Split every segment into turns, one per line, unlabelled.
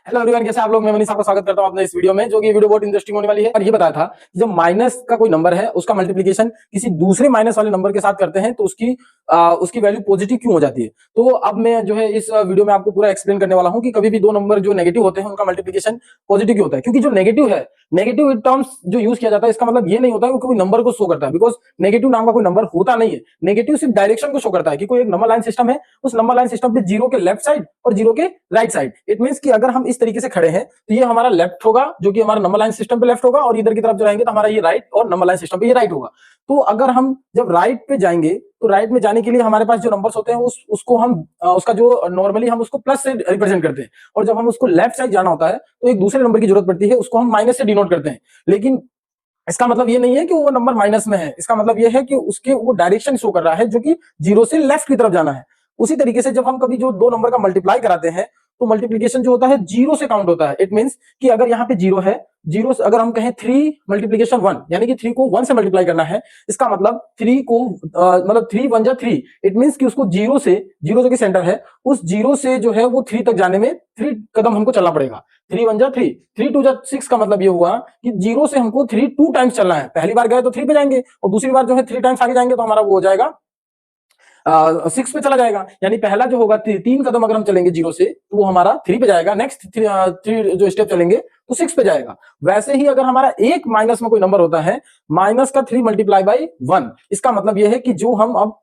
Hello everyone, कैसे आप लोग। मैं मनीष आपका स्वागत करता हूं अपने इस वीडियो में, जो कि वीडियो बहुत इंटरेस्टिंग होने वाली है। और ये बताया था कि जब माइनस का कोई नंबर है उसका मल्टीप्लिकेशन किसी दूसरे माइनस वाले नंबर के साथ करते हैं तो उसकी वैल्यू पॉजिटिव क्यों हो जाती है। तो अब मैं जो है इस वीडियो में आपको पूरा एक्सप्लेन करने वाला हूं कि कभी भी दो नंबर जो नेगेटिव होते हैं उनका मल्टीप्लिकेशन पॉजिटिव क्यों होता है। क्योंकि जो नेगेटिव है, नेगेटिव टर्म्स जो यूज किया जाता है, इसका मतलब ये नहीं होता है कि कोई नंबर को शो करता है, बिकॉज नेगेटिव नाम का कोई नंबर होता नहीं है। नेगेटिव सिर्फ डायरेक्शन को शो करता है कि कोई एक नंबर लाइन सिस्टम है, उस नंबर लाइन सिस्टम पे जीरो के लेफ्ट साइड और जीरो के राइट साइड। इट मींस कि अगर हम इस तरीके से खड़े हैं तो ये हमारा लेफ्ट होगा, जो कि हमारा नंबर लाइन सिस्टम पे लेफ्ट होगा, और इधर की तरफ जो रहेंगे तो हमारा ये राइट और नंबर लाइन सिस्टम पे ये राइट होगा। तो अगर हम जब राइट पे जाएंगे तो राइट में जाने के लिए हमारे पास जो नंबर्स होते हैं उसको हम उसका जो नॉर्मली हम उसको प्लस से रिप्रेजेंट करते हैं, और जब हम उसको लेफ्ट साइड जाना होता है तो एक दूसरे नंबर की जरूरत पड़ती है, उसको हम माइनस से डिनोट करते हैं। लेकिन इसका मतलब ये नहीं है कि वो नंबर माइनस में है, इसका मतलब ये है कि उसके वो डायरेक्शन शो कर रहा है जो कि जीरो से लेफ्ट की तरफ जाना है। उसी तरीके से जब हम कभी जो दो नंबर का मल्टीप्लाई कराते हैं तो मल्टीप्लिकेशन जो होता है जीरो से काउंट होता है। इट मींस कि अगर यहाँ पे जीरो है, जीरो से अगर हम कहें 3 मल्टीप्लिकेशन 1, यानी कि 3 को 1 से मल्टीप्लाई करना है, इसका मतलब 3 को मतलब 3 1 जा 3। इट मींस कि उसको जीरो से, जीरो जो कि सेंटर है, उस जीरो से जो है वो 3 तक जाने में 3 कदम हमको चलना पड़ेगा। 3 1 जा 3, 3 2 जा 6 का मतलब ये हुआ कि जीरो से हमको 3 2 टाइम्स चलना है। पहली बार गए तो 3 पे जाएंगे, और दूसरी बार जो है 3 टाइम्स आगे जाएंगे तो हमारा वो हो जाएगा 6 पे चला जाएगा। यानी पहला जो होगा 3 कदम अगर हम चलेंगे जीरो से तो वो हमारा 3 पे जाएगा, नेक्स्ट 3 जो स्टेप चलेंगे तो 6 पे जाएगा। वैसे ही अगर हमारा एक माइनस में कोई नंबर होता है, माइनस का 3 मल्टीप्लाई बाई 1, इसका मतलब ये है कि जो हम अब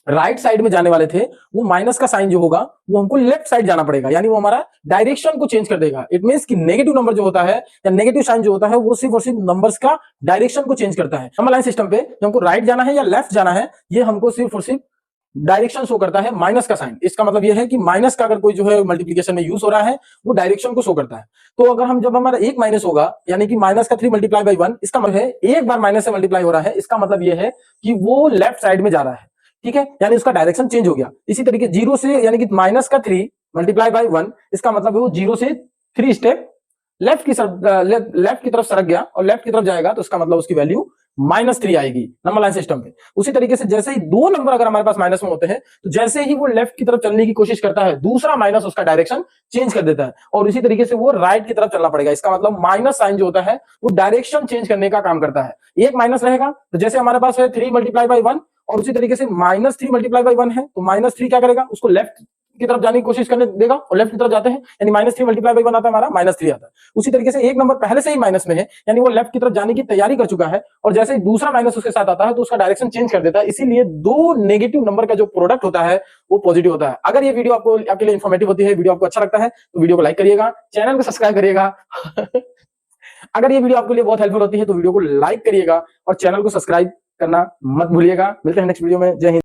राइट साइड में जाने वाले थे वो माइनस का साइन जो होगा वो हमको लेफ्ट साइड जाना पड़ेगा, यानी वो हमारा डायरेक्शन को चेंज कर देगा। इट मींस कि नेगेटिव नंबर जो होता है या नेगेटिव साइन जो होता है वो सिर्फ और सिर्फ नंबर्स का डायरेक्शन को चेंज करता है। नंबर लाइन सिस्टम पे हमको राइट जाना है या लेफ्ट जाना है, ये हमको सिर्फ और सिर्फ डायरेक्शन शो करता है, माइनस का साइन। इसका मतलब यह है कि माइनस का अगर कोई जो है मल्टीप्लिकेशन में यूज हो रहा है वो डायरेक्शन को शो करता है। तो अगर हम जब हमारा एक माइनस होगा, यानी कि माइनस का 3 मल्टीप्लाई बाई 1, इसका मतलब है एक बार माइनस से मल्टीप्लाई हो रहा है, इसका मतलब यह है कि वो लेफ्ट साइड में जा रहा है। ठीक है, यानी उसका डायरेक्शन चेंज हो गया। इसी तरीके जीरो से, यानी कि माइनस का 3 मल्टीप्लाई बाई 1, इसका मतलब वो जीरो से 3 स्टेप लेफ्ट की तरफ सरक गया और लेफ्ट की तरफ जाएगा, तो इसका मतलब उसकी वैल्यू -3 आएगी नंबर लाइन सिस्टम पे। उसी तरीके से जैसे ही दो नंबर अगर हमारे पास माइनस में होते हैं तो जैसे ही वो लेफ्ट की तरफ चलने की कोशिश करता है, दूसरा माइनस उसका डायरेक्शन चेंज कर देता है, और इसी तरीके से वो राइट की तरफ चलना पड़ेगा। इसका मतलब माइनस साइन जो होता है वो डायरेक्शन चेंज करने का काम करता है। एक माइनस रहेगा तो जैसे हमारे पास है 3 मल्टीप्लाई बाई 1, और उसी तरीके से -3 मल्टीप्लाई बाई 1 है, तो -3 क्या करेगा, उसको लेफ्ट की तरफ जाने की कोशिश करने देगा, और लेफ्ट की तरफ जाते हैं यानी -3 मल्टीप्लाई बाई 1 आता है हमारा, -3 आता है। उसी तरीके से एक नंबर पहले से ही माइनस में है, यानी वो लेफ्ट की तरफ जाने की तैयारी कर चुका है, और जैसे ही दूसरा माइनस उसके साथ आता है तो उसका डायरेक्शन चेंज कर देता है। इसीलिए दो नेगेटिव नंबर का जो प्रोडक्ट होता है वो पॉजिटिव होता है। अगर ये वीडियो आपको आपके लिए इंफॉर्मेटिव होती है, वीडियो आपको अच्छा लगता है तो वीडियो को लाइक करिएगा, चैनल को सब्सक्राइब करिएगा। अगर ये वीडियो आपके लिए बहुत हेल्पफुल होती है तो वीडियो को लाइक करिएगा और चैनल को सब्सक्राइब करना मत भूलिएगा। मिलते हैं नेक्स्ट वीडियो में। जय हिंद।